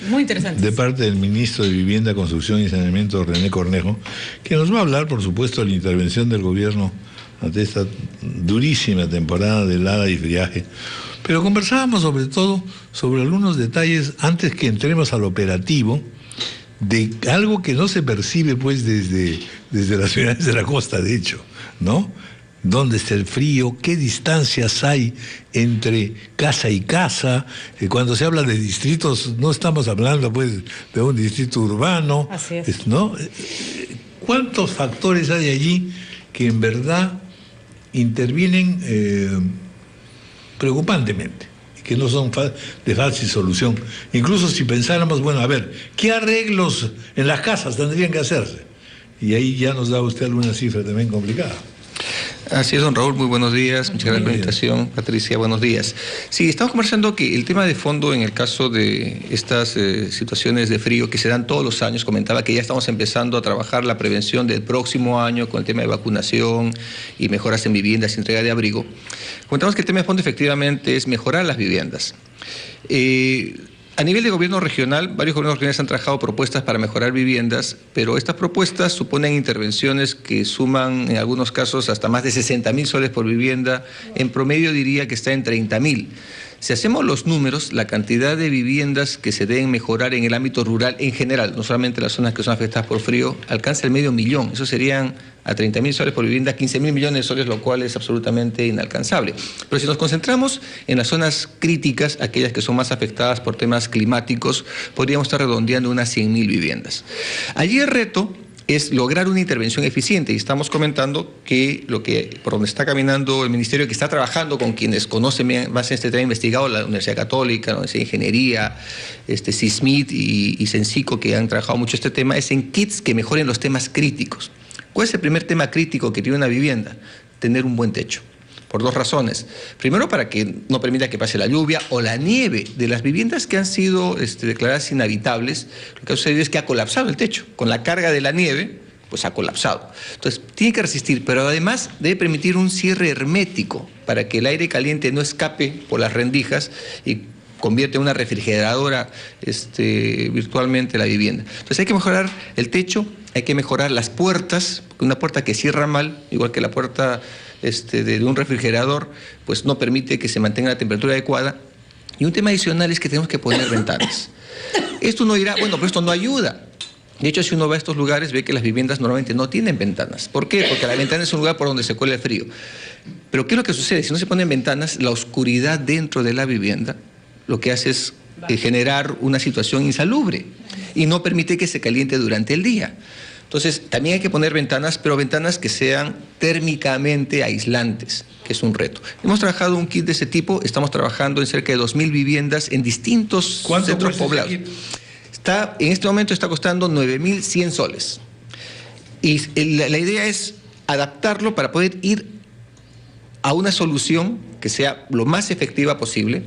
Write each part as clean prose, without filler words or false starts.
muy interesantes. De parte del ministro de Vivienda, Construcción y Saneamiento, René Cornejo, que nos va a hablar, por supuesto, de la intervención del gobierno ante esta durísima temporada de helada y friaje. Pero conversábamos sobre todo sobre algunos detalles antes que entremos al operativo de algo que no se percibe pues desde las ciudades de la costa, de hecho, ¿no? ¿Dónde está el frío? ¿Qué distancias hay entre casa y casa? Cuando se habla de distritos, no estamos hablando pues de un distrito urbano. Así es. ¿No? ¿Cuántos factores hay allí que en verdad intervienen preocupantemente, que no son de fácil solución? Incluso si pensáramos, bueno, a ver, ¿qué arreglos en las casas tendrían que hacerse? Y ahí ya nos da usted alguna cifra también complicada. Así es, don Raúl, muy buenos días, muchas gracias por la invitación. Patricia, buenos días. Sí, estamos conversando que el tema de fondo en el caso de estas situaciones de frío que se dan todos los años, comentaba que ya estamos empezando a trabajar la prevención del próximo año con el tema de vacunación y mejoras en viviendas y entrega de abrigo. Comentamos que el tema de fondo efectivamente es mejorar las viviendas. A nivel de gobierno regional, varios gobiernos regionales han trabajado propuestas para mejorar viviendas, pero estas propuestas suponen intervenciones que suman en algunos casos hasta más de 60.000 soles por vivienda. En promedio diría que está en 30.000. Si hacemos los números, la cantidad de viviendas que se deben mejorar en el ámbito rural en general, no solamente las zonas que son afectadas por frío, alcanza el 500.000. Eso serían a 30.000 soles por vivienda, 15.000 millones de soles, lo cual es absolutamente inalcanzable. Pero si nos concentramos en las zonas críticas, aquellas que son más afectadas por temas climáticos, podríamos estar redondeando unas 100.000 viviendas. Allí el reto es lograr una intervención eficiente, y estamos comentando que por donde está caminando el Ministerio, que está trabajando con quienes conocen más este tema investigado, la Universidad Católica, la Universidad de Ingeniería, CISMIT y CENCICO, que han trabajado mucho este tema, es en kits que mejoren los temas críticos. ¿Cuál es el primer tema crítico que tiene una vivienda? Tener un buen techo. Por dos razones. Primero, para que no permita que pase la lluvia o la nieve. De las viviendas que han sido declaradas inhabitables, lo que ha sucedido es que ha colapsado el techo. Con la carga de la nieve, pues ha colapsado. Entonces, tiene que resistir, pero además debe permitir un cierre hermético para que el aire caliente no escape por las rendijas y convierte en una refrigeradora virtualmente la vivienda. Entonces hay que mejorar el techo, hay que mejorar las puertas, porque una puerta que cierra mal, igual que la puerta de un refrigerador, pues no permite que se mantenga la temperatura adecuada. Y un tema adicional es que tenemos que poner ventanas. Esto uno dirá, bueno, pero esto no ayuda. De hecho, si uno va a estos lugares, ve que las viviendas normalmente no tienen ventanas. ¿Por qué? Porque la ventana es un lugar por donde se cuela el frío. Pero ¿qué es lo que sucede? Si no se ponen ventanas, la oscuridad dentro de la vivienda lo que hace es generar una situación insalubre y no permite que se caliente durante el día. Entonces, también hay que poner ventanas, pero ventanas que sean térmicamente aislantes, que es un reto. Hemos trabajado un kit de ese tipo, estamos trabajando en cerca de 2.000 viviendas en distintos centros poblados. En este momento está costando 9.100 soles. Y la idea es adaptarlo para poder ir a una solución que sea lo más efectiva posible.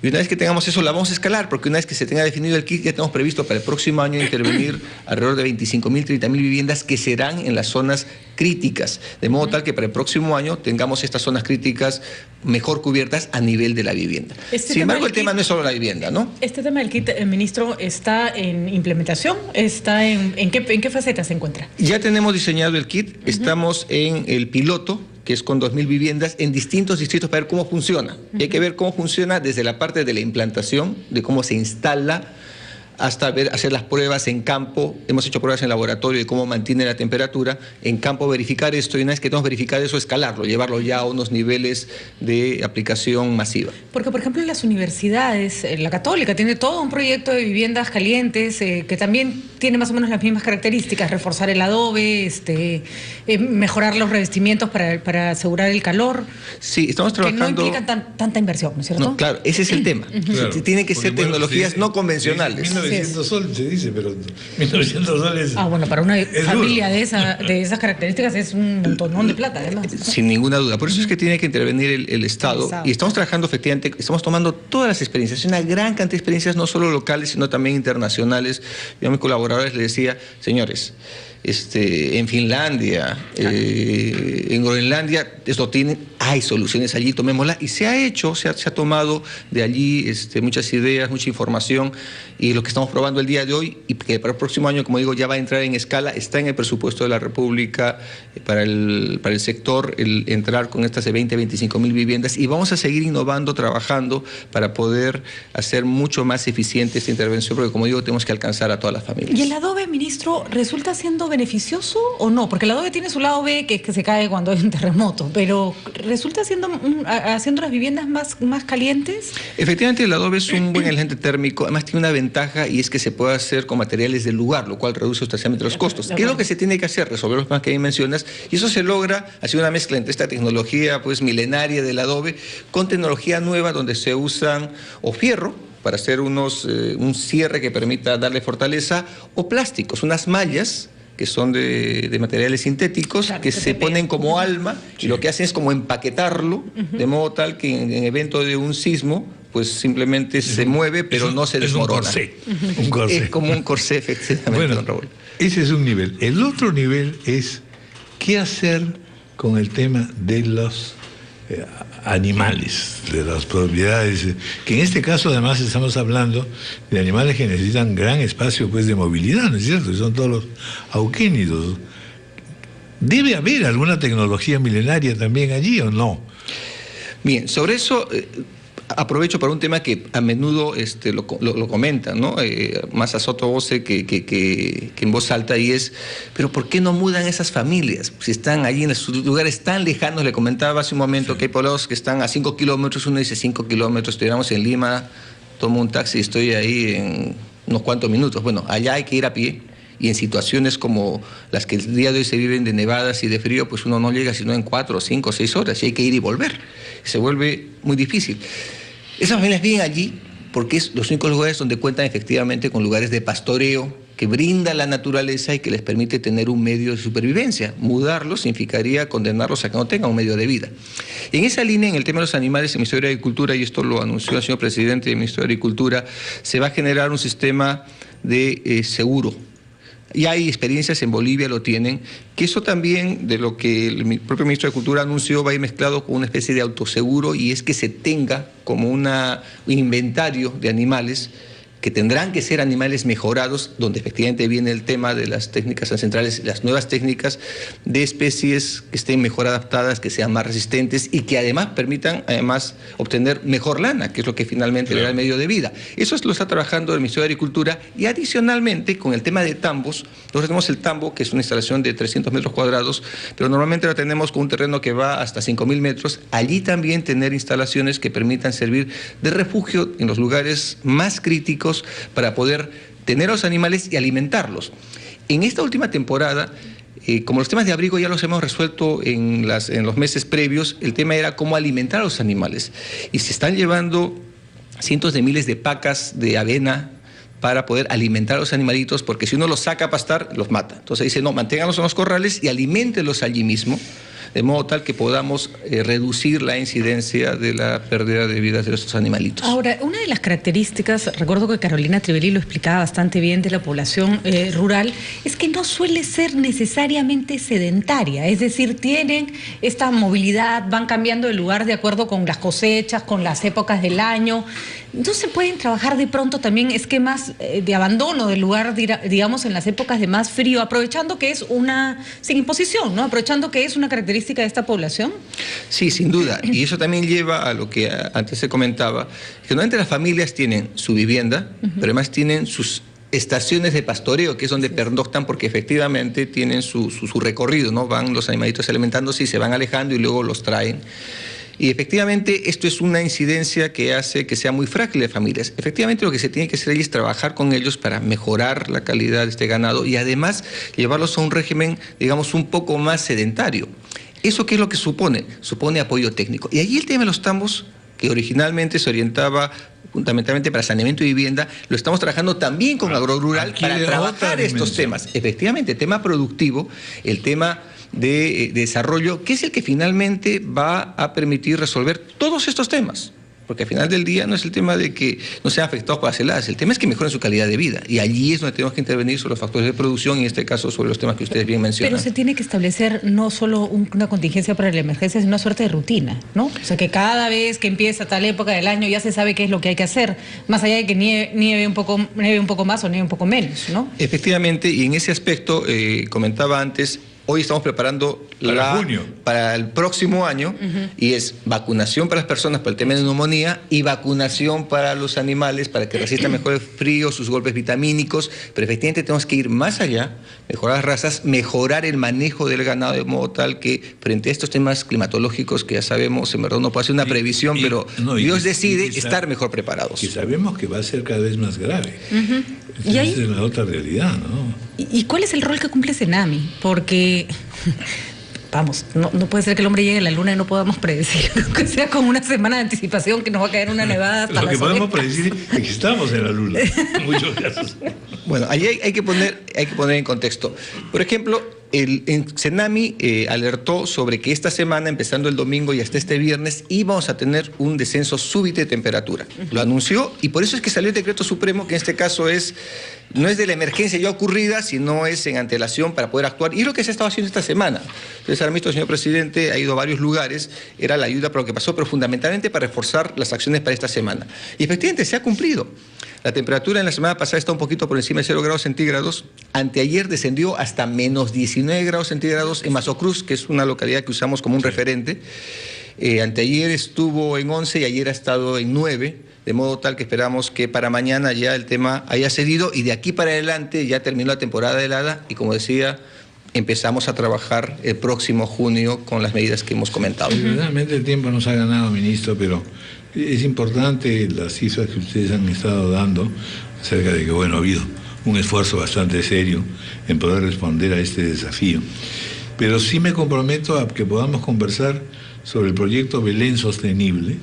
Y una vez que tengamos eso, la vamos a escalar, porque una vez que se tenga definido el kit, ya tenemos previsto para el próximo año intervenir alrededor de 25.000, 30.000 viviendas que serán en las zonas críticas, de modo tal que para el próximo año tengamos estas zonas críticas mejor cubiertas a nivel de la vivienda. Sin embargo, el tema no es solo la vivienda, ¿no? Este tema del kit, ministro, ¿está en implementación? ¿En qué faceta se encuentra? Ya tenemos diseñado el kit, estamos en el piloto, que es con 2.000 viviendas en distintos distritos para ver cómo funciona. Y hay que ver cómo funciona desde la parte de la implantación, de cómo se instala, hasta hacer las pruebas en campo. Hemos hecho pruebas en laboratorio de cómo mantiene la temperatura, en campo verificar esto, y una vez que tenemos verificado eso, escalarlo, llevarlo ya a unos niveles de aplicación masiva. Porque, por ejemplo, en las universidades, la Católica tiene todo un proyecto de viviendas calientes que también tiene más o menos las mismas características: reforzar el adobe, mejorar los revestimientos para asegurar el calor. Sí, estamos trabajando... Que no implican tanta inversión, ¿no es cierto? No, claro, ese es el tema. Claro, tienen que ser tecnologías no convencionales. 1900 soles se dice, pero 1900 soles... bueno, para una familia de esas características es un montonón de plata, además. Sin ninguna duda. Por eso es que tiene que intervenir el Estado. Y estamos trabajando efectivamente, estamos tomando todas las experiencias, una gran cantidad de experiencias, no solo locales, sino también internacionales. Yo a mis colaboradores les decía, señores, en Finlandia, en Groenlandia, esto hay soluciones allí, tomémosla, y se ha hecho, se ha tomado de allí muchas ideas, mucha información, y lo que estamos probando el día de hoy, y que para el próximo año, como digo, ya va a entrar en escala, está en el presupuesto de la República para el sector, el entrar con estas de 20-25 mil viviendas, y vamos a seguir innovando, trabajando para poder hacer mucho más eficiente esta intervención, porque como digo, tenemos que alcanzar a todas las familias. ¿Y el adobe, ministro, resulta siendo beneficioso o no? Porque el adobe tiene su lado B, que es que se cae cuando hay un terremoto, pero ¿resulta haciendo las viviendas más calientes? Efectivamente, el adobe es un buen agente térmico, además tiene una ventaja y es que se puede hacer con materiales del lugar, lo cual reduce sustancialmente los costos. ¿Qué es lo que se tiene que hacer? Resolver los problemas que ahí mencionas, y eso se logra haciendo una mezcla entre esta tecnología pues milenaria del adobe con tecnología nueva donde se usan o fierro para hacer un cierre que permita darle fortaleza, o plásticos, unas mallas que son de materiales sintéticos, claro, que se ponen como alma, y lo que hacen es como empaquetarlo, de modo tal que en evento de un sismo, pues simplemente se mueve, pero no se desmorona. Es un corsé. Es como un corsé, efectivamente, bueno, don Raúl. Ese es un nivel. El otro nivel es qué hacer con el tema de los animales, de las propiedades, que en este caso además estamos hablando de animales que necesitan gran espacio pues de movilidad, ¿no es cierto? Son todos los auquénidos. ¿Debe haber alguna tecnología milenaria también allí o no? Bien, sobre eso aprovecho para un tema que a menudo lo comentan, ¿no? Más a sotto voce que en voz alta, y es, pero ¿por qué no mudan esas familias? Si están allí en sus lugares tan lejanos, le comentaba hace un momento que hay poblados que están a 5 kilómetros, uno dice 5 kilómetros, estuviéramos en Lima, tomo un taxi y estoy ahí en unos cuantos minutos. Bueno, allá hay que ir a pie, y en situaciones como las que el día de hoy se viven de nevadas y de frío, pues uno no llega sino en 4, 5, 6 horas, y hay que ir y volver. Se vuelve muy difícil. Esas familias viven allí porque es los únicos lugares donde cuentan efectivamente con lugares de pastoreo que brinda la naturaleza y que les permite tener un medio de supervivencia. Mudarlos significaría condenarlos a que no tengan un medio de vida. En esa línea, en el tema de los animales, el Ministerio de Agricultura, y esto lo anunció el señor presidente del Ministerio de Agricultura, se va a generar un sistema de seguro. Y hay experiencias en Bolivia, lo tienen, que eso también, de lo que el propio ministro de Cultura anunció, va a ir mezclado con una especie de autoseguro, y es que se tenga como un inventario de animales que tendrán que ser animales mejorados, donde efectivamente viene el tema de las técnicas ancestrales, las nuevas técnicas de especies que estén mejor adaptadas, que sean más resistentes y que además permitan obtener mejor lana, que es lo que finalmente le da el medio de vida. Eso lo está trabajando el Ministerio de Agricultura, y adicionalmente con el tema de tambos. Nosotros tenemos el tambo, que es una instalación de 300 metros cuadrados, pero normalmente lo tenemos con un terreno que va hasta 5.000 metros. Allí también tener instalaciones que permitan servir de refugio en los lugares más críticos para poder tener a los animales y alimentarlos. En esta última temporada, como los temas de abrigo ya los hemos resuelto en los meses previos, el tema era cómo alimentar a los animales. Y se están llevando cientos de miles de pacas de avena para poder alimentar a los animalitos, porque si uno los saca a pastar, los mata. Entonces dice, no, manténganlos en los corrales y aliméntelos allí mismo, de modo tal que podamos reducir la incidencia de la pérdida de vidas de estos animalitos. Ahora, una de las características, recuerdo que Carolina Trivelli lo explicaba bastante bien, de la población rural, es que no suele ser necesariamente sedentaria, es decir, tienen esta movilidad, van cambiando de lugar de acuerdo con las cosechas, con las épocas del año. Entonces pueden trabajar de pronto también esquemas de abandono del lugar, digamos, en las épocas de más frío, aprovechando que es sin imposición, ¿no? Aprovechando que es una característica de esta población. Sí, sin duda. Y eso también lleva a lo que antes se comentaba, que normalmente las familias tienen su vivienda, pero además tienen sus estaciones de pastoreo, que es donde pernoctan, porque efectivamente tienen su recorrido, ¿no? Van los animalitos alimentándose y se van alejando y luego los traen. Y efectivamente esto es una incidencia que hace que sea muy frágil de familias. Efectivamente lo que se tiene que hacer es trabajar con ellos para mejorar la calidad de este ganado y además llevarlos a un régimen, digamos, un poco más sedentario. ¿Eso qué es lo que supone? Supone apoyo técnico. Y allí el tema de los tambos, que originalmente se orientaba fundamentalmente para saneamiento y vivienda, lo estamos trabajando también con Agrorural para trabajar estos temas. Efectivamente, el tema productivo, el tema de desarrollo, que es el que finalmente va a permitir resolver todos estos temas. porque al final del día no es el tema de que no sean afectados por las heladas, el tema es que mejoren su calidad de vida, y allí es donde tenemos que intervenir sobre los factores de producción, y en este caso sobre los temas que ustedes bien mencionan. Pero se tiene que establecer no solo una contingencia para la emergencia, sino una suerte de rutina, ¿no? O sea, que cada vez que empieza tal época del año ya se sabe qué es lo que hay que hacer, más allá de que nieve un poco más o nieve un poco menos, ¿no? Efectivamente, y en ese aspecto, comentaba antes, hoy estamos preparando para el próximo año, y es vacunación para las personas para el tema de neumonía y vacunación para los animales para que resistan mejor el frío, sus golpes vitamínicos, pero efectivamente tenemos que ir más allá, mejorar las razas, mejorar el manejo del ganado de modo tal que frente a estos temas climatológicos que ya sabemos, en verdad no puede hacer una previsión, pero Dios decide estar mejor preparados. Y sabemos que va a ser cada vez más grave. Esa es la otra realidad, ¿no? ¿Y cuál es el rol que cumple Senami? Porque, vamos, no puede ser que el hombre llegue a la luna y no podamos predecir, que sea con una semana de anticipación que nos va a caer una nevada hasta Lo que podemos predecir es que estamos en la luna, en muchos casos. Bueno, allí hay que poner en contexto. Por ejemplo, el Senami alertó sobre que esta semana, empezando el domingo y hasta este viernes, íbamos a tener un descenso súbito de temperatura. Lo anunció, y por eso es que salió el decreto supremo, que en este caso no es de la emergencia ya ocurrida, sino es en antelación para poder actuar. Y es lo que se ha estado haciendo esta semana. Ustedes han visto, señor presidente, ha ido a varios lugares, era la ayuda para lo que pasó, pero fundamentalmente para reforzar las acciones para esta semana. Y efectivamente se ha cumplido. La temperatura en la semana pasada está un poquito por encima de 0 grados centígrados. Anteayer descendió hasta menos 19 grados centígrados en Mazocruz, que es una localidad que usamos como un referente. Anteayer estuvo en 11 y ayer ha estado en 9, de modo tal que esperamos que para mañana ya el tema haya cedido, y de aquí para adelante ya terminó la temporada helada y, como decía, empezamos a trabajar el próximo junio con las medidas que hemos comentado. Realmente el tiempo nos ha ganado, ministro, pero es importante las cifras que ustedes han estado dando acerca de que, bueno, ha habido un esfuerzo bastante serio en poder responder a este desafío. Pero sí me comprometo a que podamos conversar sobre el proyecto Belén Sostenible,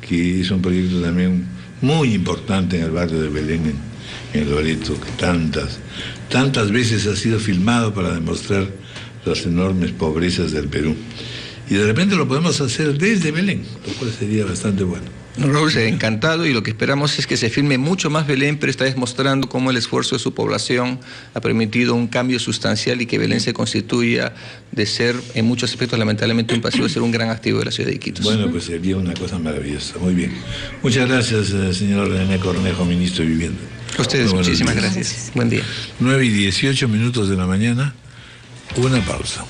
que es un proyecto también muy importante en el barrio de Belén, en el Loreto, que tantas veces ha sido filmado para demostrar las enormes pobrezas del Perú. Y de repente lo podemos hacer desde Belén, lo cual sería bastante bueno. Raúl, encantado, y lo que esperamos es que se filme mucho más Belén, pero esta vez mostrando cómo el esfuerzo de su población ha permitido un cambio sustancial y que Belén se constituya de ser, en muchos aspectos, lamentablemente un pasivo, de ser un gran activo de la ciudad de Iquitos. Bueno, pues sería una cosa maravillosa. Muy bien. Muchas gracias, señor René Cornejo, ministro de Vivienda. A ustedes, muchísimas gracias. Buen día. 9:18 de la mañana, una pausa.